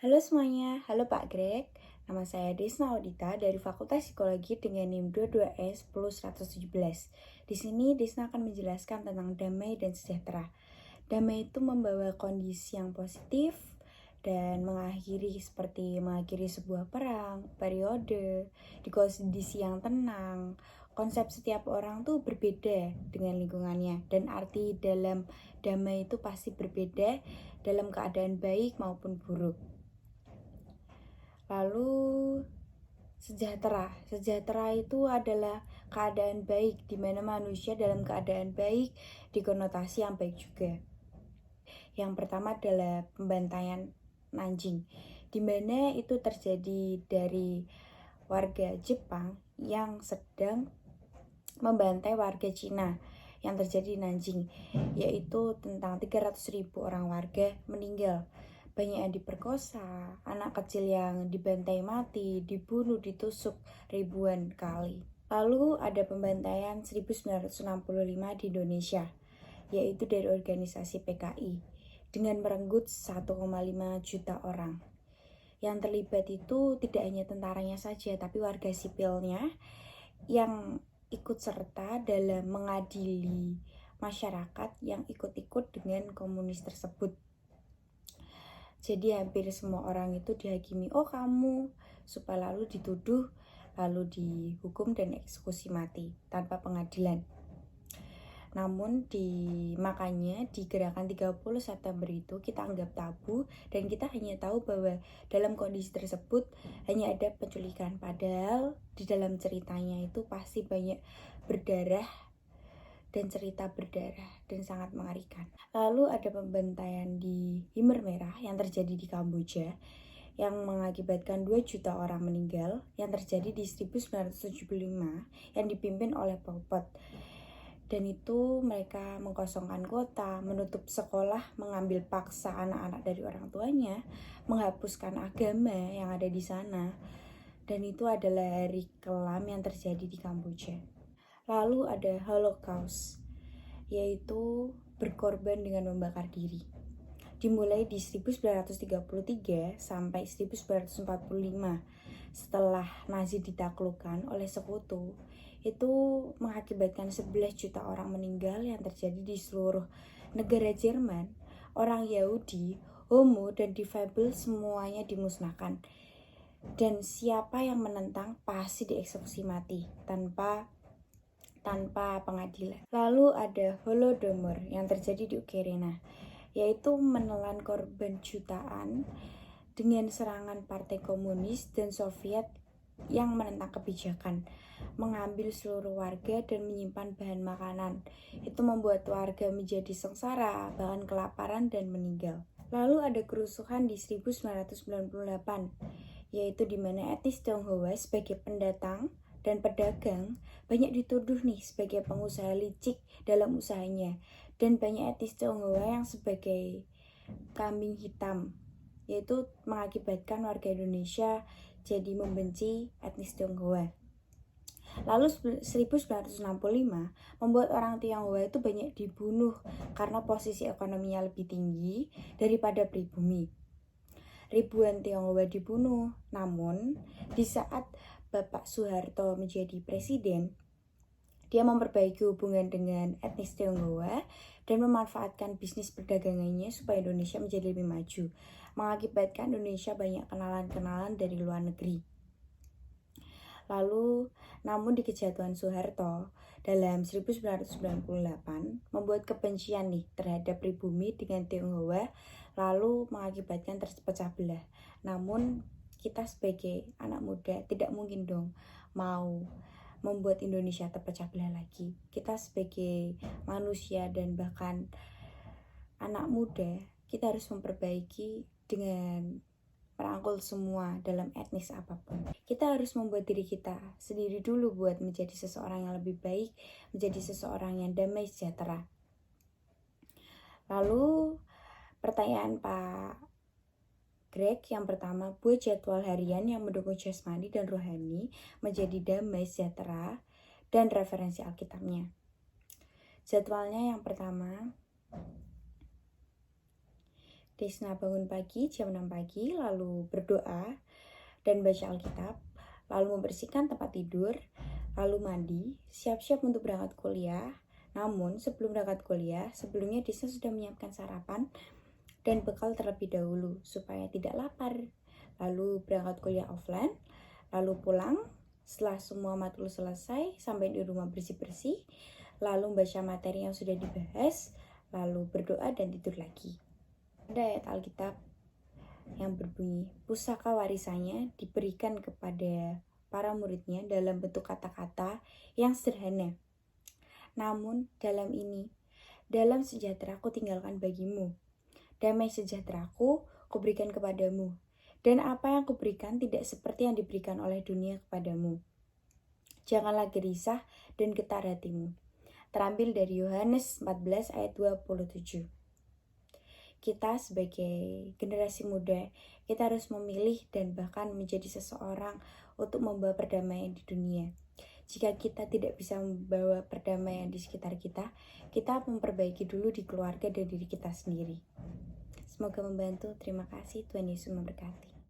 Halo semuanya, halo Pak Greg. Nama saya Desna Audita dari Fakultas Psikologi dengan NIM 22S10117. Di sini Desna akan menjelaskan tentang damai dan sejahtera. Damai itu membawa kondisi yang positif dan mengakhiri sebuah perang, periode, di kondisi yang tenang. Konsep setiap orang tuh berbeda dengan lingkungannya dan arti dalam damai itu pasti berbeda dalam keadaan baik maupun buruk. Lalu sejahtera itu adalah keadaan baik, di mana manusia dalam keadaan baik dikonotasi yang baik juga. Yang pertama adalah pembantaian Nanjing, di mana itu terjadi dari warga Jepang yang sedang membantai warga Cina yang terjadi di Nanjing, yaitu tentang 300.000 orang warga meninggal. Banyak yang diperkosa, anak kecil yang dibantai mati, dibunuh, ditusuk ribuan kali. Lalu ada pembantaian 1965 di Indonesia, yaitu dari organisasi PKI, dengan merenggut 1,5 juta orang. Yang terlibat itu tidak hanya tentaranya saja, tapi warga sipilnya yang ikut serta dalam mengadili masyarakat yang ikut-ikut dengan komunis tersebut. Jadi hampir semua orang itu dihakimi, oh kamu, supaya lalu dituduh, lalu dihukum dan eksekusi mati tanpa pengadilan. Namun makanya di gerakan 30 September itu kita anggap tabu dan kita hanya tahu bahwa dalam kondisi tersebut hanya ada penculikan. Padahal di dalam ceritanya itu pasti banyak berdarah dan cerita berdarah dan sangat mengerikan. Lalu ada pembantaian di Khmer Merah yang terjadi di Kamboja yang mengakibatkan 2 juta orang meninggal yang terjadi di 1975 yang dipimpin oleh Pol Pot. Dan itu mereka mengkosongkan kota, menutup sekolah, mengambil paksa anak-anak dari orang tuanya, menghapuskan agama yang ada di sana. Dan itu adalah hari kelam yang terjadi di Kamboja. Lalu ada Holocaust, yaitu berkorban dengan membakar diri. Dimulai di 1933 sampai 1945 setelah Nazi ditaklukkan oleh sekutu. Itu mengakibatkan 11 juta orang meninggal yang terjadi di seluruh negara Jerman. Orang Yahudi, homo, dan difabel semuanya dimusnahkan. Dan siapa yang menentang pasti dieksekusi mati tanpa pengadilan. Lalu ada Holodomor yang terjadi di Ukraina, yaitu menelan korban jutaan dengan serangan partai komunis dan Soviet yang menentang kebijakan, mengambil seluruh warga dan menyimpan bahan makanan. Itu membuat warga menjadi sengsara, bahkan kelaparan dan meninggal. Lalu ada kerusuhan di 1998, yaitu di mana etnis Tionghoa sebagai pendatang dan pedagang banyak dituduh nih sebagai pengusaha licik dalam usahanya, dan banyak etnis Tionghoa yang sebagai kambing hitam, yaitu mengakibatkan warga Indonesia jadi membenci etnis Tionghoa. Lalu 1965 membuat orang Tionghoa itu banyak dibunuh karena posisi ekonominya lebih tinggi daripada pribumi. Ribuan Tionghoa dibunuh. Namun di saat Bapak Soeharto menjadi presiden, dia memperbaiki hubungan dengan etnis Tionghoa dan memanfaatkan bisnis perdagangannya supaya Indonesia menjadi lebih maju, mengakibatkan Indonesia banyak kenalan-kenalan dari luar negeri. Lalu, namun di kejatuhan Soeharto dalam 1998 membuat kebencian nih terhadap pribumi dengan Tionghoa, lalu mengakibatkan terpecah belah. Namun kita sebagai anak muda tidak mungkin dong mau membuat Indonesia terpecah belah lagi. Kita sebagai manusia dan bahkan anak muda, kita harus memperbaiki dengan merangkul semua dalam etnis apapun. Kita harus membuat diri kita sendiri dulu buat menjadi seseorang yang lebih baik, menjadi seseorang yang damai sejahtera. Lalu pertanyaan Pak Greg yang pertama, buat jadwal harian yang mendukung jasmani dan rohani menjadi damai sejahtera dan referensi Alkitabnya. Jadwalnya yang pertama, Desna bangun pagi jam 6 pagi, lalu berdoa dan baca Alkitab, lalu membersihkan tempat tidur, lalu mandi, siap-siap untuk berangkat kuliah. Namun sebelum berangkat kuliah, sebelumnya Desna sudah menyiapkan sarapan dan bekal terlebih dahulu supaya tidak lapar. Lalu berangkat kuliah offline, lalu pulang setelah semua matkul selesai, sampai di rumah bersih-bersih, lalu membaca materi yang sudah dibahas, lalu berdoa dan tidur lagi. Ada ayat Alkitab yang berbunyi, pusaka warisannya diberikan kepada para muridnya dalam bentuk kata-kata yang sederhana. Namun dalam sejahtera ku tinggalkan bagimu, damai sejahteraku kuberikan kepadamu, dan apa yang kuberikan tidak seperti yang diberikan oleh dunia kepadamu. Janganlah gelisah dan getar hatimu. Terambil dari Yohanes 14 ayat 27. Kita sebagai generasi muda, kita harus memilih dan bahkan menjadi seseorang untuk membawa perdamaian di dunia. Jika kita tidak bisa membawa perdamaian di sekitar kita memperbaiki dulu di keluarga dan diri kita sendiri. Semoga membantu. Terima kasih. Tuhan Yesus memberkati.